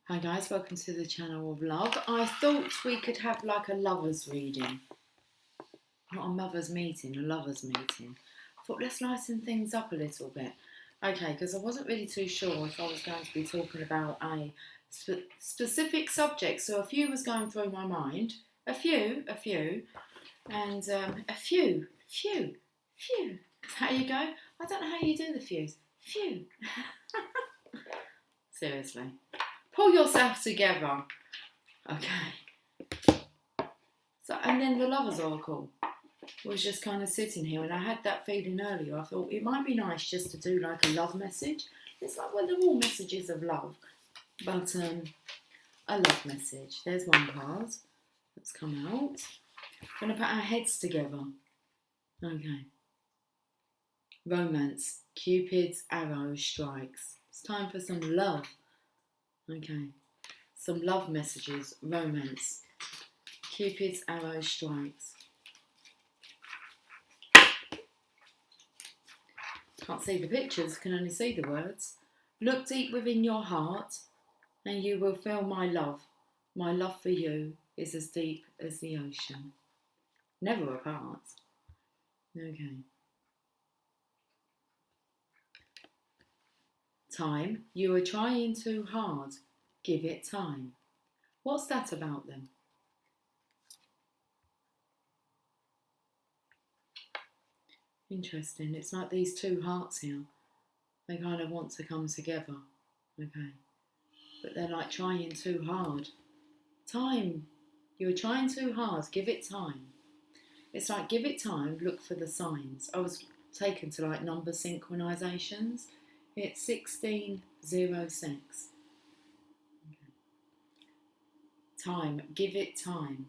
Hi guys, welcome to the channel of love. I thought we could have like a lover's reading. Not a mother's meeting, a lover's meeting. I thought let's lighten things up a little bit. Okay, because I wasn't really too sure if I was going to be talking about a specific subject. So a few was going through my mind. A few. And a few. How you go? I don't know how you do the fews. Few. Seriously. Pull yourself together. Okay. So, and then the Lovers Oracle was just kind of sitting here, and I had that feeling earlier. I thought it might be nice just to do like a love message. It's like, well, they're all messages of love, but a love message. There's one card that's come out. We're going to put our heads together. Okay. Romance. Cupid's arrow strikes. It's time for some love. Okay. Some love messages. Romance. Cupid's arrow strikes. Can't see the pictures, can only see the words. Look deep within your heart and you will feel my love. My love for you is as deep as the ocean. Never apart. Okay. Time. You are trying too hard. Give it time. What's that about then? Interesting. It's like these two hearts here. They kind of want to come together. Okay. But they're like trying too hard. Time. You're trying too hard. Give it time. It's like give it time. Look for the signs. I was taken to like number synchronizations. It's 1606. Okay. Time. Give it time.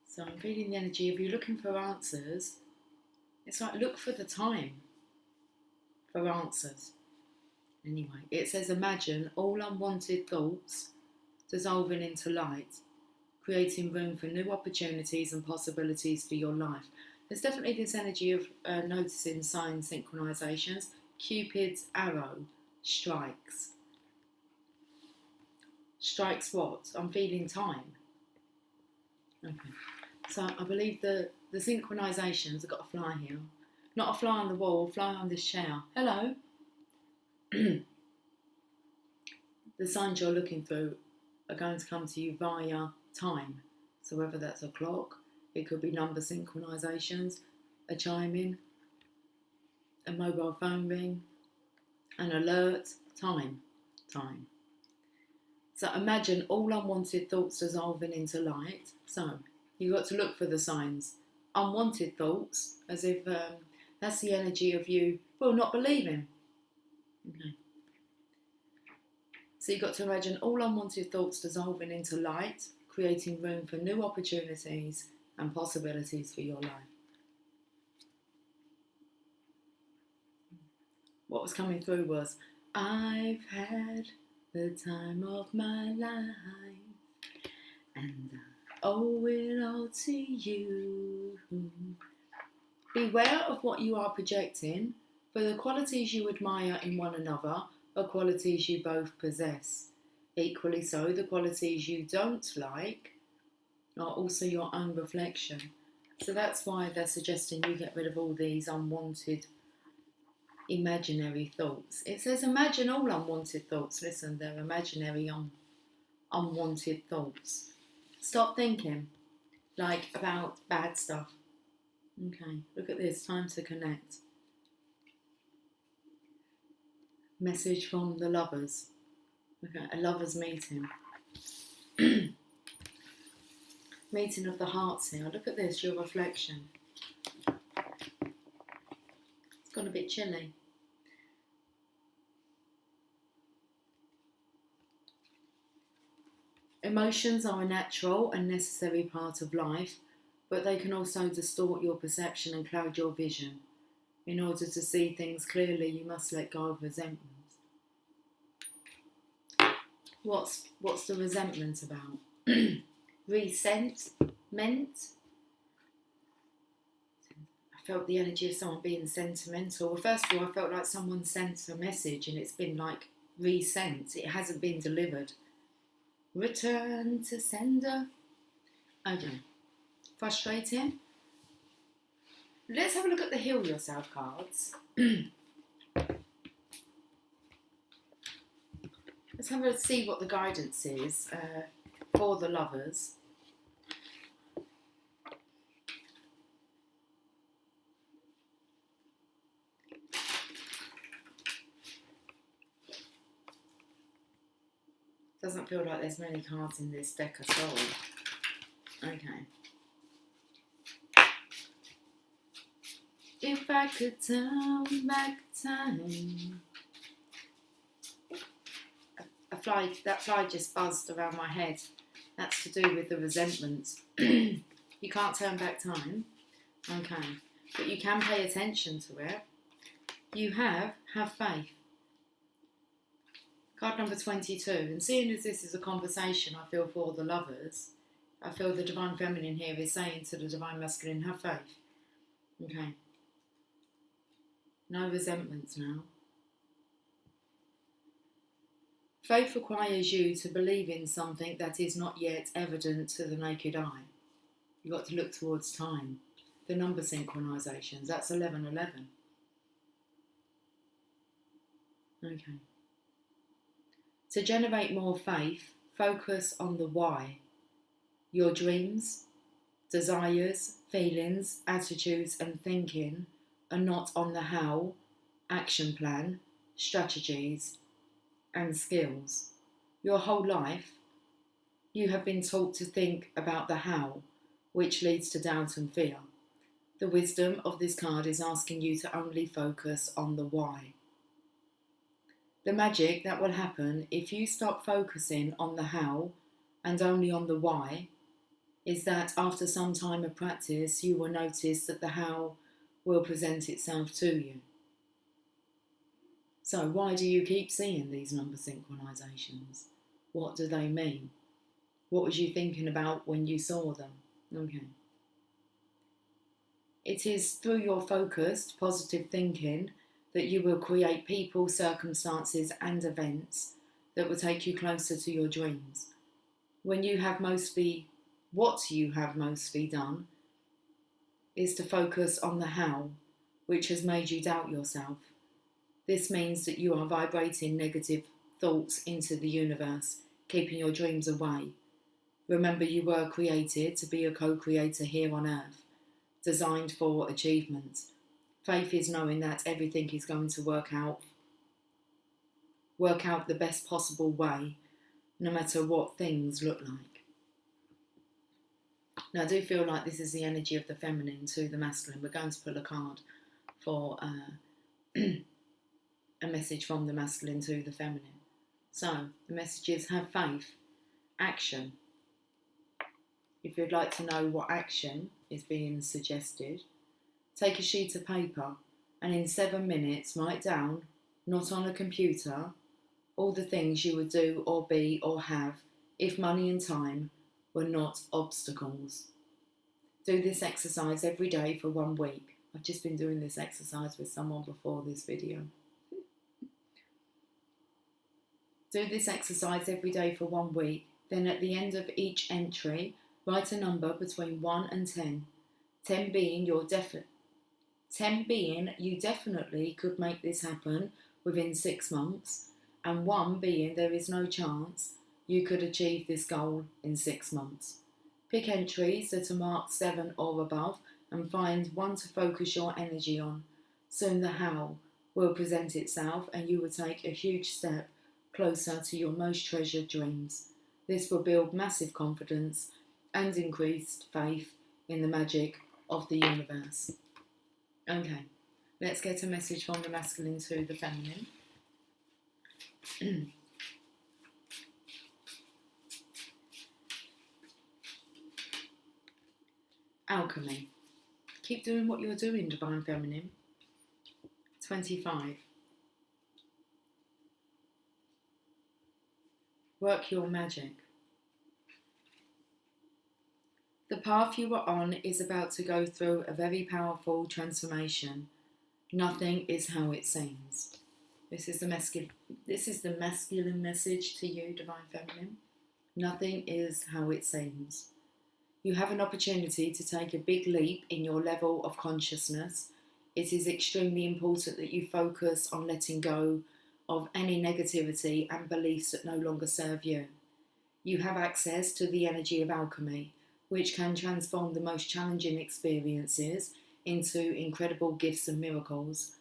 So I'm feeling the energy of you looking for answers. It's like look for the time for answers. Anyway, it says imagine all unwanted thoughts dissolving into light, creating room for new opportunities and possibilities for your life. There's definitely this energy of noticing sign synchronizations. Cupid's arrow strikes. Strikes what? I'm feeling time. Okay. So I believe the synchronizations, I've got a fly here. Not a fly on the wall, a fly on this chair. Hello. The signs you're looking through are going to come to you via time. So whether that's a clock, it could be number synchronizations, a chiming, a mobile phone ring, an alert, time. So imagine all unwanted thoughts dissolving into light. So you've got to look for the signs. Unwanted thoughts, as if that's the energy of you, well, not believing. Okay. So you've got to imagine all unwanted thoughts dissolving into light, creating room for new opportunities and possibilities for your life. What was coming through was, I've had the time of my life and I owe it all to you. Beware of what you are projecting, for the qualities you admire in one another are qualities you both possess. Equally so, the qualities you don't like are also your own reflection. So that's why they're suggesting you get rid of all these unwanted, imaginary thoughts. It says imagine all unwanted thoughts. Listen, they're imaginary, unwanted thoughts. Stop thinking like about bad stuff. Okay, look at this, time to connect. Message from the lovers. Okay, a lovers meeting. Meeting of the hearts here. Look at this, your reflection. It's gone a bit chilly. Emotions are a natural and necessary part of life, but they can also distort your perception and cloud your vision. In order to see things clearly, you must let go of resentment. What's the resentment about? Resentment? I felt the energy of someone being sentimental. Well, first of all, I felt like someone sent a message and it's been like resent. It hasn't been delivered. Return to sender. Okay. Frustrating. Let's have a look at the Heal Yourself cards. Let's have a see what the guidance is for the lovers. Doesn't feel like there's many cards in this deck at all. Okay. If I could turn back time. That fly just buzzed around my head. That's to do with the resentment. You can't turn back time. Okay. But you can pay attention to it. You have faith. Card number 22. And seeing as this is a conversation, I feel for the lovers, I feel the Divine Feminine here is saying to the Divine Masculine, have faith. Okay. No resentments now. Faith requires you to believe in something that is not yet evident to the naked eye. You've got to look towards time. The number synchronisations, that's 1111. Okay. To generate more faith, focus on the why. Your dreams, desires, feelings, attitudes and thinking are not on the how, action plan, strategies and skills. Your whole life, you have been taught to think about the how, which leads to doubt and fear. The wisdom of this card is asking you to only focus on the why. The magic that will happen if you stop focusing on the how and only on the why is that after some time of practice, you will notice that the how will present itself to you. So why do you keep seeing these number synchronisations? What do they mean? What was you thinking about when you saw them? Okay. It is through your focused, positive thinking that you will create people, circumstances and events that will take you closer to your dreams. What you have mostly done is to focus on the how, which has made you doubt yourself. This means that you are vibrating negative thoughts into the universe, keeping your dreams away. Remember, you were created to be a co-creator here on earth, designed for achievement. Faith is knowing that everything is going to work out the best possible way, no matter what things look like. Now, I do feel like this is the energy of the feminine to the masculine. We're going to pull a card for a message from the masculine to the feminine. So, the message is have faith, action. If you'd like to know what action is being suggested, take a sheet of paper and in 7 minutes write down, not on a computer, all the things you would do or be or have if money and time were not obstacles. Do this exercise every day for 1 week. I've just been doing this exercise with someone before this video. Do this exercise every day for 1 week. Then at the end of each entry, write a number between 1 and 10. 10 being you definitely could make this happen within 6 months, and 1 being there is no chance you could achieve this goal in 6 months. Pick entries that are marked 7 or above and find one to focus your energy on. Soon the how will present itself and you will take a huge step closer to your most treasured dreams. This will build massive confidence and increased faith in the magic of the universe. Okay, let's get a message from the masculine to the feminine. Alchemy. Keep doing what you're doing, Divine Feminine. 25. Work your magic. The path you are on is about to go through a very powerful transformation. Nothing is how it seems. This is the masculine message to you, Divine Feminine. Nothing is how it seems. You have an opportunity to take a big leap in your level of consciousness. It is extremely important that you focus on letting go of any negativity and beliefs that no longer serve you. You have access to the energy of alchemy, which can transform the most challenging experiences into incredible gifts and miracles.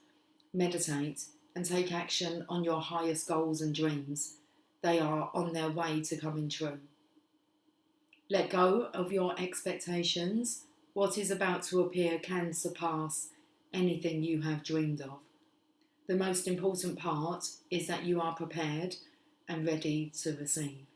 Meditate and take action on your highest goals and dreams. They are on their way to coming true. Let go of your expectations. What is about to appear can surpass anything you have dreamed of. The most important part is that you are prepared and ready to receive.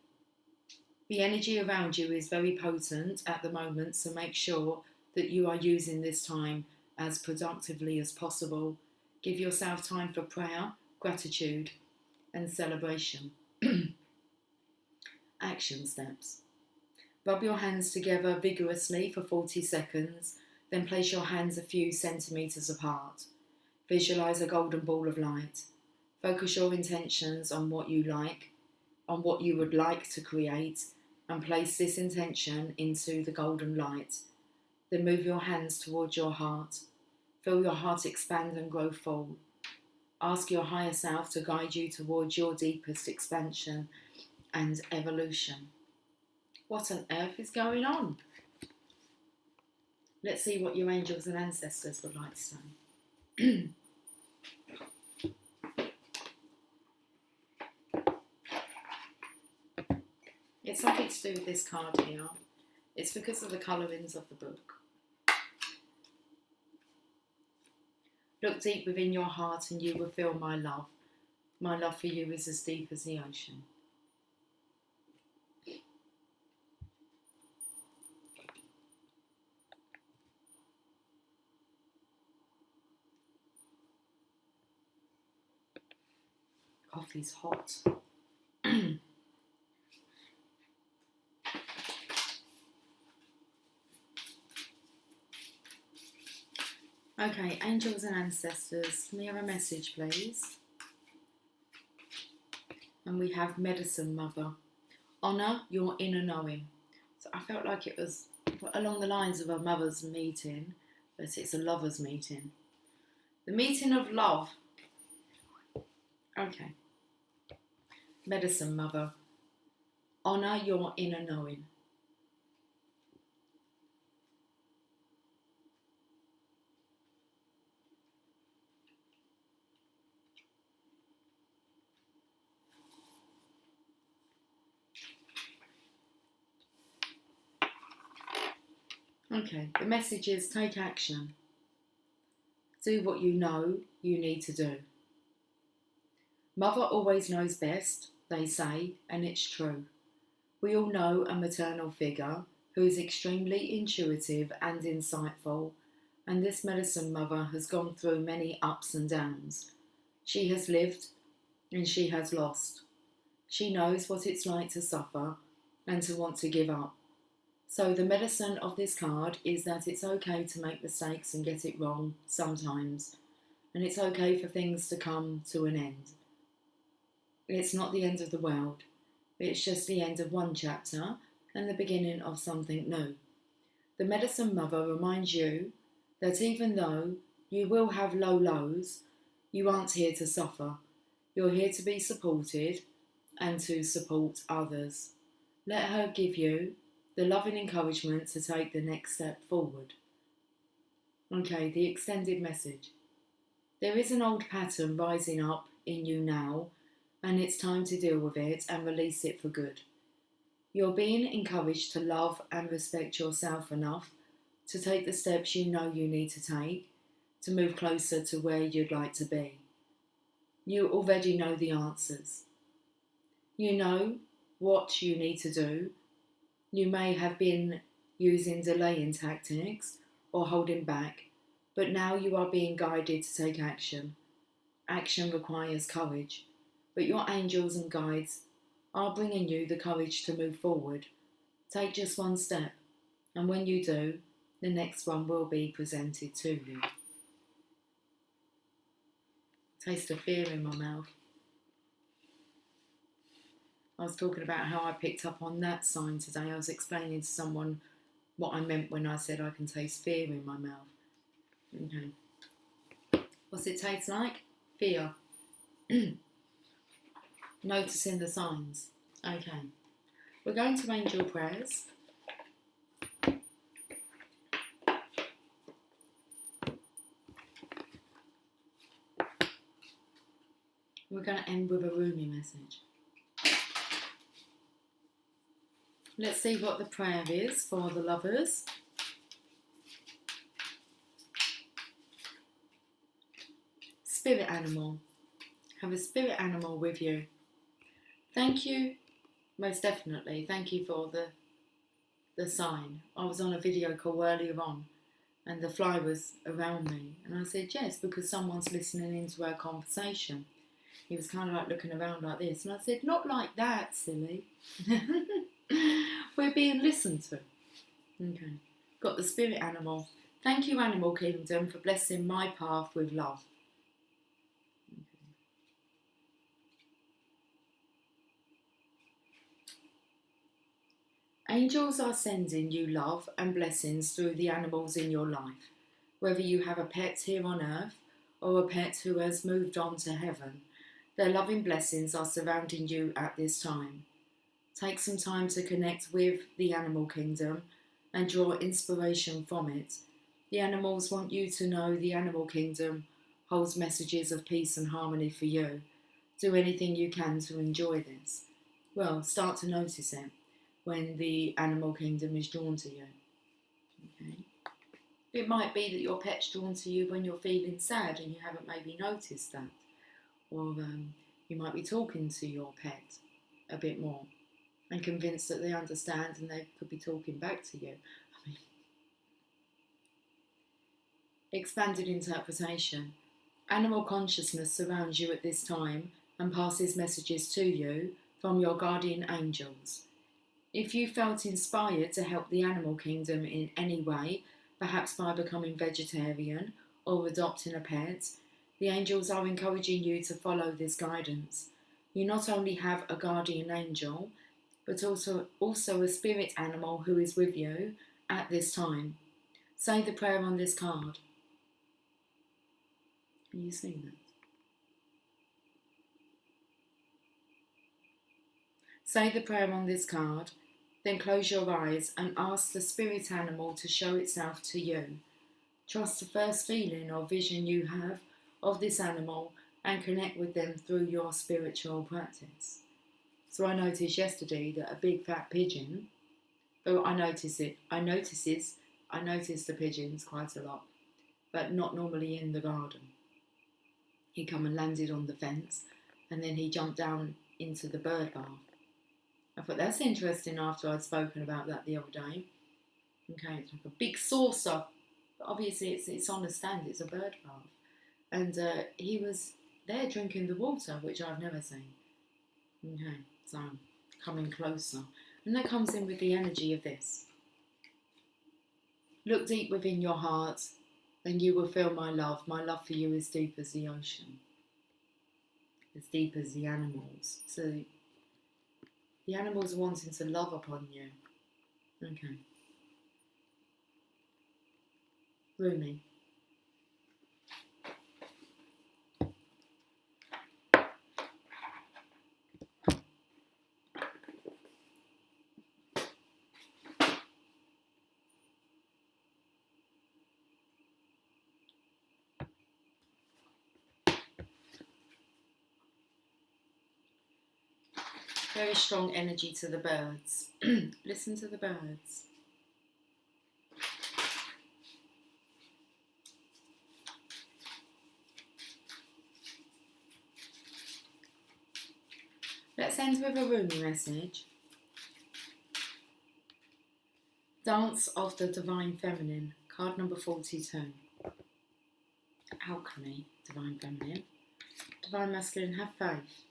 The energy around you is very potent at the moment, so make sure that you are using this time as productively as possible. Give yourself time for prayer, gratitude, and celebration. Action steps. Rub your hands together vigorously for 40 seconds, then place your hands a few centimetres apart. Visualise a golden ball of light. Focus your intentions on what you would like to create, and place this intention into the golden light. Then move your hands towards your heart. Feel your heart expand and grow full. Ask your higher self to guide you towards your deepest expansion and evolution. What on earth is going on? Let's see what your angels and ancestors would like to say. It's something to do with this card here. It's because of the colourings of the book. Look deep within your heart and you will feel my love. My love for you is as deep as the ocean. Coffee's hot. Okay, angels and ancestors, mirror a message, please. And we have Medicine Mother. Honour your inner knowing. So I felt like it was along the lines of a mother's meeting, but it's a lover's meeting. The meeting of love. Okay. Medicine Mother. Honour your inner knowing. Okay, the message is take action. Do what you know you need to do. Mother always knows best, they say, and it's true. We all know a maternal figure who is extremely intuitive and insightful, and this medicine mother has gone through many ups and downs. She has lived and she has lost. She knows what it's like to suffer and to want to give up. So the medicine of this card is that it's okay to make mistakes and get it wrong sometimes, and it's okay for things to come to an end. It's not the end of the world. It's just the end of one chapter and the beginning of something new. The Medicine Mother reminds you that even though you will have low lows, you aren't here to suffer. You're here to be supported and to support others. Let her give you the loving encouragement to take the next step forward. Okay, the extended message. There is an old pattern rising up in you now, and it's time to deal with it and release it for good. You're being encouraged to love and respect yourself enough to take the steps you know you need to take to move closer to where you'd like to be. You already know the answers. You know what you need to do. You may have been using delaying tactics or holding back, but now you are being guided to take action. Action requires courage, but your angels and guides are bringing you the courage to move forward. Take just one step. And when you do, the next one will be presented to you. Taste of fear in my mouth. I was talking about how I picked up on that sign today. I was explaining to someone what I meant when I said I can taste fear in my mouth. Okay. What's it taste like? Fear. Noticing the signs. Okay. We're going to angel prayers. We're going to end with a Rumi message. Let's see what the prayer is for the lovers. Spirit animal. Have a spirit animal with you. Thank you, most definitely. Thank you for the sign. I was on a video call earlier on and the fly was around me. And I said, yes, because someone's listening into our conversation. He was kind of like looking around like this. And I said, not like that, silly. We're being listened to. Okay. Got the spirit animal. Thank you, Animal Kingdom, for blessing my path with love. Okay. Angels are sending you love and blessings through the animals in your life. Whether you have a pet here on earth or a pet who has moved on to heaven, their loving blessings are surrounding you at this time. Take some time to connect with the animal kingdom and draw inspiration from it. The animals want you to know the animal kingdom holds messages of peace and harmony for you. Do anything you can to enjoy this. Well, start to notice it when the animal kingdom is drawn to you. Okay. It might be that your pet's drawn to you when you're feeling sad and you haven't maybe noticed that. Or you might be talking to your pet a bit more and convinced that they understand and they could be talking back to you. I mean, expanded interpretation. Animal consciousness surrounds you at this time and passes messages to you from your guardian angels. If you felt inspired to help the animal kingdom in any way, perhaps by becoming vegetarian or adopting a pet, the angels are encouraging you to follow this guidance. You not only have a guardian angel, but also a spirit animal who is with you at this time. Say the prayer on this card. Can you see that? Say the prayer on this card, then close your eyes and ask the spirit animal to show itself to you. Trust the first feeling or vision you have of this animal and connect with them through your spiritual practice. So I noticed yesterday that a big fat pigeon, I notice the pigeons quite a lot, but not normally in the garden. He come and landed on the fence and then he jumped down into the bird bath. I thought that's interesting after I'd spoken about that the other day. Okay, it's like a big saucer, but obviously it's on a stand, it's a bird bath. And he was there drinking the water, which I've never seen. Okay, so coming closer. And that comes in with the energy of this. Look deep within your heart and you will feel my love. My love for you is deep as the ocean, as deep as the animals. So the animals are wanting to love upon you. Okay. Rumi. Very strong energy to the birds. Listen to the birds. Let's end with a Rumi message. Dance of the Divine Feminine, card number 42. Alchemy, Divine Feminine. Divine Masculine, have faith.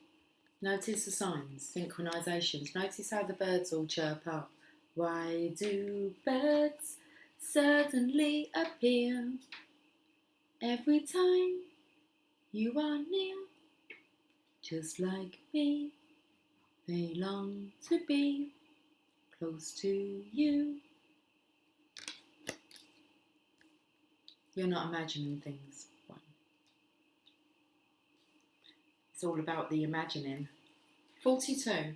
Notice the signs, synchronisations. Notice how the birds all chirp up Why do birds suddenly appear every time you are near? Just like me, they long to be close to you. You're not imagining things. It's all about the imagining. 42.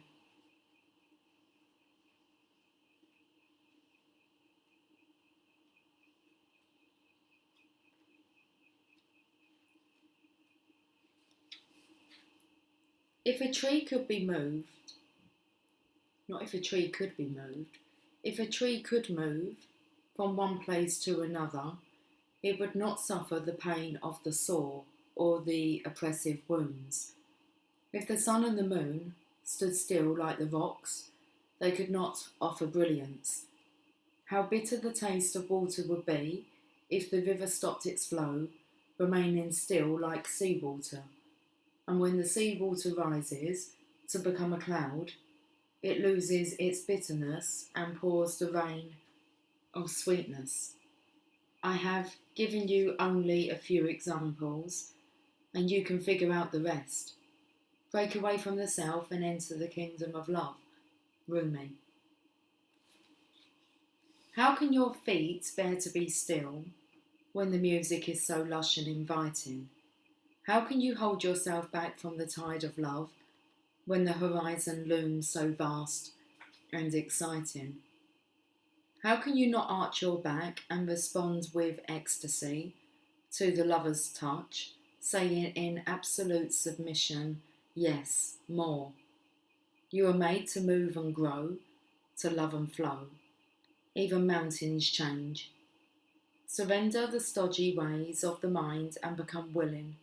If a tree could be moved, not if a tree could be moved, if a tree could move from one place to another, it would not suffer the pain of the saw or the oppressive wounds. If the sun and the moon stood still like the rocks, they could not offer brilliance. How bitter the taste of water would be if the river stopped its flow, remaining still like sea water. And when the sea water rises to become a cloud, it loses its bitterness and pours the rain of sweetness. I have given you only a few examples, and you can figure out the rest. Break away from the self and enter the kingdom of love. Rumi. How can your feet bear to be still when the music is so lush and inviting? How can you hold yourself back from the tide of love when the horizon looms so vast and exciting? How can you not arch your back and respond with ecstasy to the lover's touch, saying in absolute submission, yes, more? You are made to move and grow, to love and flow. Even mountains change. Surrender the stodgy ways of the mind and become willing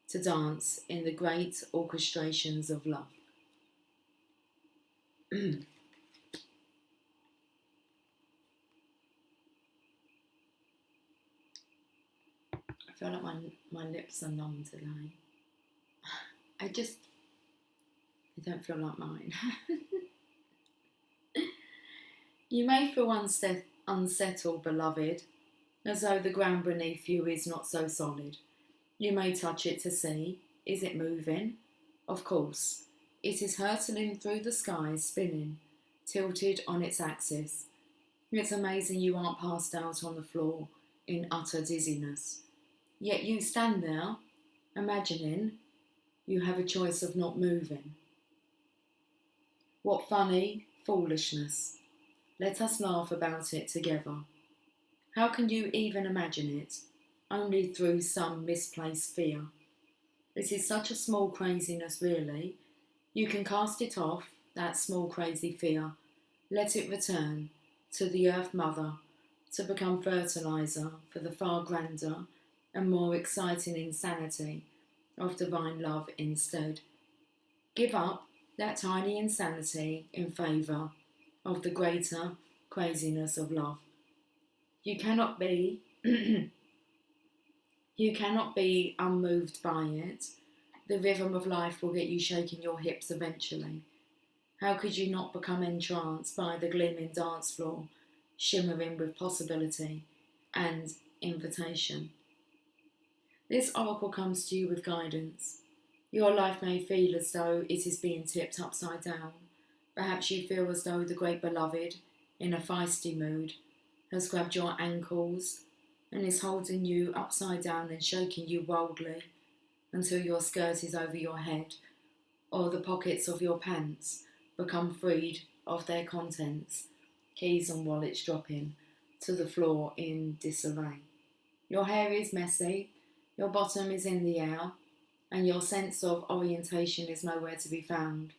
to dance in the great orchestrations of love. I feel like my lips are numb today. I don't feel like mine. You may feel unsettled, beloved, as though the ground beneath you is not so solid. You may touch it to see, is it moving? Of course, it is hurtling through the skies, spinning, tilted on its axis. It's amazing you aren't passed out on the floor in utter dizziness. Yet you stand there, imagining you have a choice of not moving. What funny foolishness. Let us laugh about it together. How can you even imagine it? Only through some misplaced fear. It is such a small craziness, really. You can cast it off, that small crazy fear. Let it return to the Earth Mother to become fertilizer for the far grander and more exciting insanity of divine love instead. Give up that tiny insanity in favour of the greater craziness of love. You cannot be you cannot be unmoved by it. The rhythm of life will get you shaking your hips eventually. How could you not become entranced by the gleaming dance floor, shimmering with possibility and invitation? This oracle comes to you with guidance. Your life may feel as though it is being tipped upside down. Perhaps you feel as though the great beloved, in a feisty mood, has grabbed your ankles and is holding you upside down and shaking you wildly until your skirt is over your head or the pockets of your pants become freed of their contents, keys and wallets dropping to the floor in disarray. Your hair is messy, your bottom is in the air, and your sense of orientation is nowhere to be found.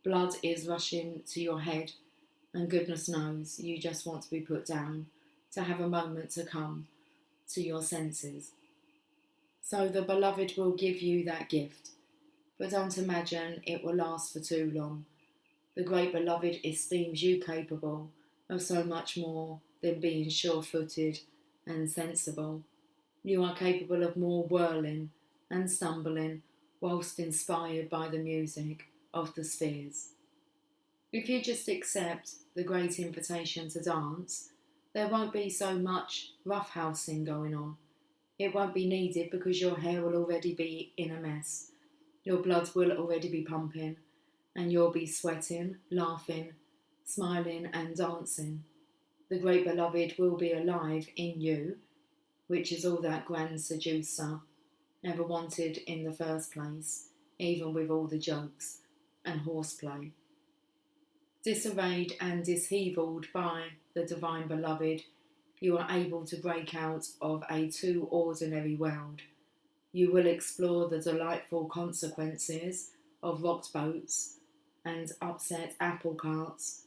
Blood is rushing to your head, and goodness knows you just want to be put down, to have a moment to come to your senses. So the beloved will give you that gift, but don't imagine it will last for too long. The great beloved esteems you capable of so much more than being sure-footed and sensible. You are capable of more whirling and stumbling whilst inspired by the music of the spheres. If you just accept the great invitation to dance, there won't be so much roughhousing going on. It won't be needed because your hair will already be in a mess. Your blood will already be pumping, and you'll be sweating, laughing, smiling and dancing. The great beloved will be alive in you, which is all that grand seducer ever wanted in the first place, even with all the jokes and horseplay. Disarrayed and dishevelled by the divine beloved, you are able to break out of a too ordinary world. You will explore the delightful consequences of rocked boats and upset apple carts,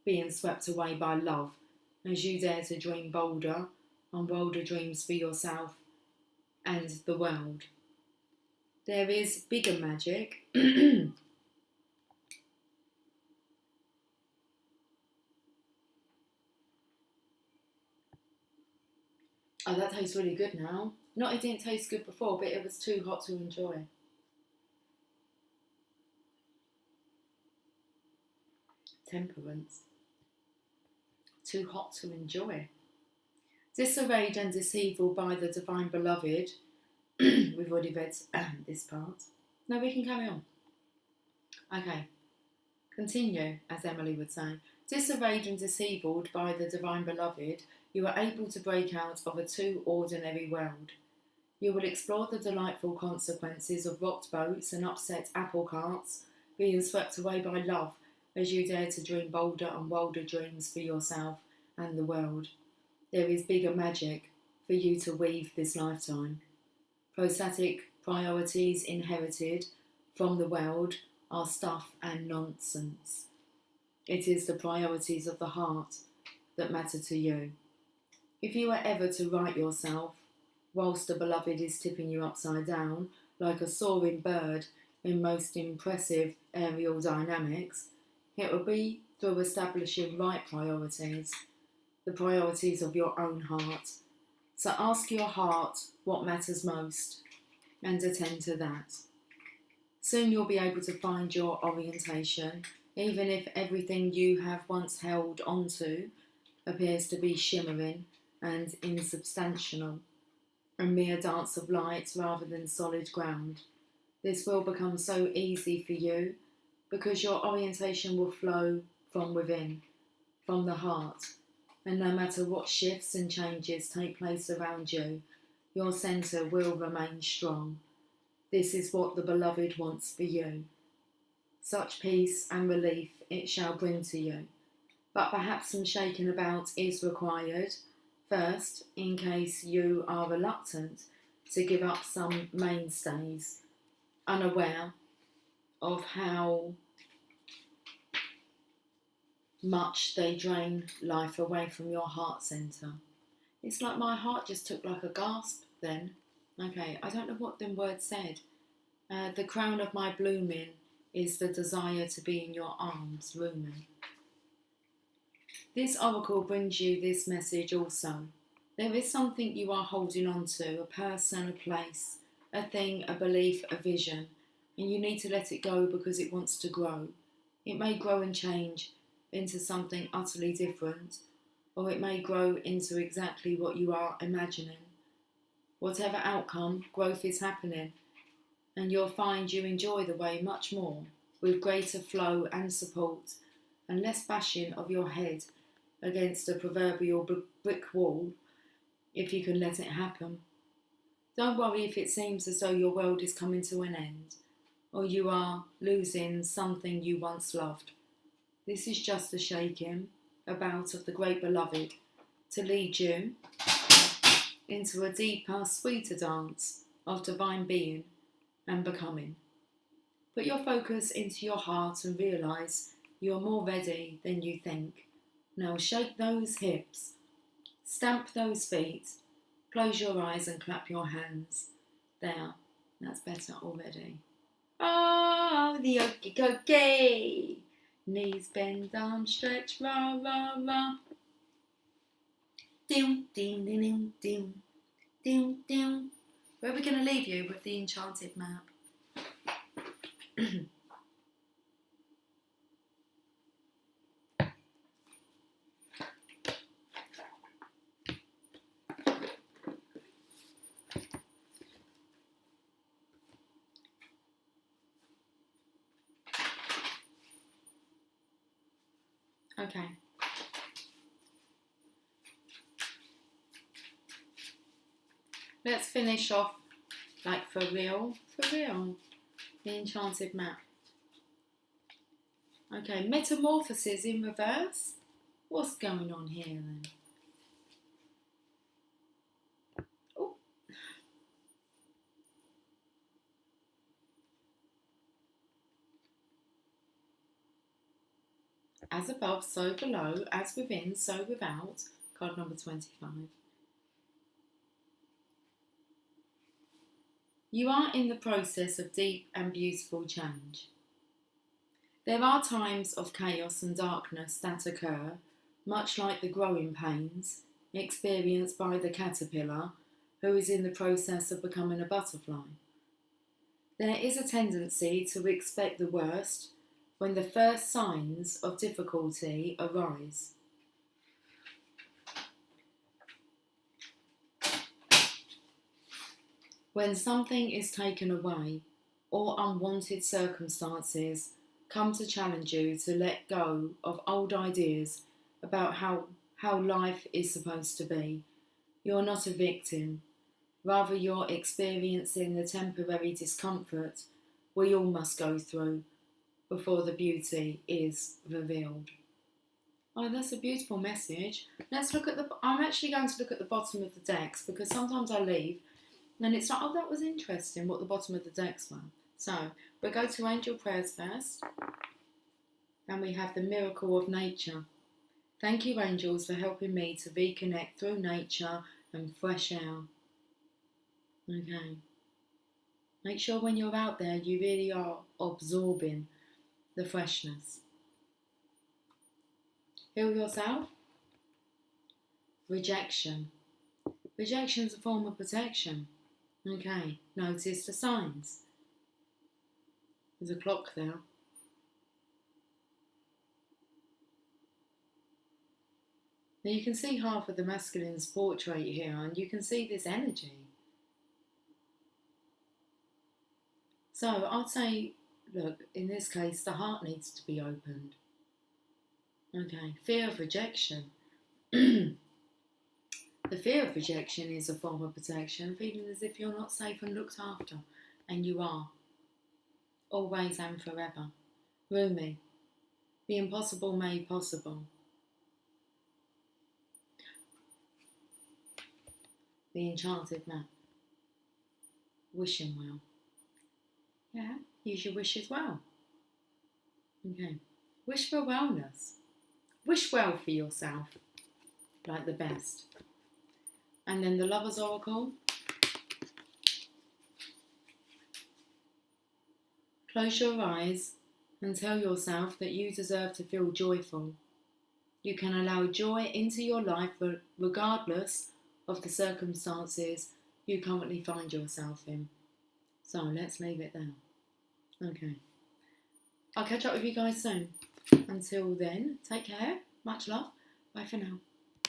being swept away by love as you dare to dream bolder and bolder dreams for yourself and the world. There is bigger magic. Oh, that tastes really good now. Not it didn't taste good before, but it was too hot to enjoy. Temperance. Too hot to enjoy. Disarrayed and deceived by the divine beloved. We've already read this part. No, we can carry on. Okay. Continue, as Emily would say. Disarrayed and deceived by the divine beloved, you are able to break out of a too ordinary world. You will explore the delightful consequences of rocked boats and upset apple carts, being swept away by love as you dare to dream bolder and bolder dreams for yourself and the world. There is bigger magic for you to weave this lifetime. Prostatic priorities inherited from the world are stuff and nonsense. It is the priorities of the heart that matter to you. If you are ever to right yourself, whilst the beloved is tipping you upside down, like a soaring bird in most impressive aerial dynamics, it will be through establishing right priorities, the priorities of your own heart. So ask your heart what matters most and attend to that. Soon you'll be able to find your orientation, even if everything you have once held onto appears to be shimmering and insubstantial, a mere dance of light rather than solid ground. This will become so easy for you because your orientation will flow from within, from the heart, and no matter what shifts and changes take place around you, your centre will remain strong. This is what the beloved wants for you. Such peace and relief it shall bring to you. But perhaps some shaking about is required, first, in case you are reluctant to give up some mainstays, unaware of how much they drain life away from your heart centre. It's like my heart just took like a gasp then. Okay, I don't know what them words said. The crown of my blooming is the desire to be in your arms, rooming. This oracle brings you this message also. There is something you are holding on to, a person, a place, a thing, a belief, a vision, and you need to let it go because it wants to grow. It may grow and change into something utterly different, or it may grow into exactly what you are imagining. Whatever outcome, growth is happening, and you'll find you enjoy the way much more, with greater flow and support, and less bashing of your head against a proverbial brick wall, if you can let it happen. Don't worry if it seems as though your world is coming to an end, or you are losing something you once loved. This is just a shaking about of the great beloved to lead you into a deeper, sweeter dance of divine being and becoming. Put your focus into your heart and realise you are more ready than you think. Now shake those hips, stamp those feet, close your eyes and clap your hands. There, that's better already. Oh, the okie dokie. Knees bend, arms stretch, rah, rah, rah. Ding, ding, ding, ding, ding, ding, ding. Where are we going to leave you with the enchanted map? Okay. Let's finish off, like for real, the enchanted map. Okay, metamorphosis in reverse. What's going on here then? Oh. As above, so below, as within, so without. Card number 25. You are in the process of deep and beautiful change. There are times of chaos and darkness that occur, much like the growing pains experienced by the caterpillar who is in the process of becoming a butterfly. There is a tendency to expect the worst when the first signs of difficulty arise. When something is taken away or unwanted circumstances come to challenge you to let go of old ideas about how life is supposed to be, you're not a victim. Rather, you're experiencing the temporary discomfort we all must go through before the beauty is revealed. Oh, that's a beautiful message. Let's look at I'm actually going to look at the bottom of the decks because sometimes I leave and it's like, oh, that was interesting what the bottom of the decks were. So, we'll go to angel prayers first. And we have the miracle of nature. Thank you, angels, for helping me to reconnect through nature and fresh air. Okay. Make sure when you're out there, you really are absorbing the freshness. Heal yourself. Rejection. Rejection is a form of protection. Okay. Notice the signs. There's a clock there. Now you can see half of the masculine's portrait here, and you can see this energy. So I'd say, look, in this case, the heart needs to be opened. Okay, fear of rejection. The fear of rejection is a form of protection, feeling as if you're not safe and looked after, and you are. Always and forever. Rumi, the impossible made possible. The enchanted map. Wishing well. Yeah, use your wish as well. Okay. Wish for wellness. Wish well for yourself. Like the best. And then the Lover's Oracle. Close your eyes and tell yourself that you deserve to feel joyful. You can allow joy into your life regardless of the circumstances you currently find yourself in. So let's leave it there. Okay. I'll catch up with you guys soon. Until then, take care. Much love. Bye for now.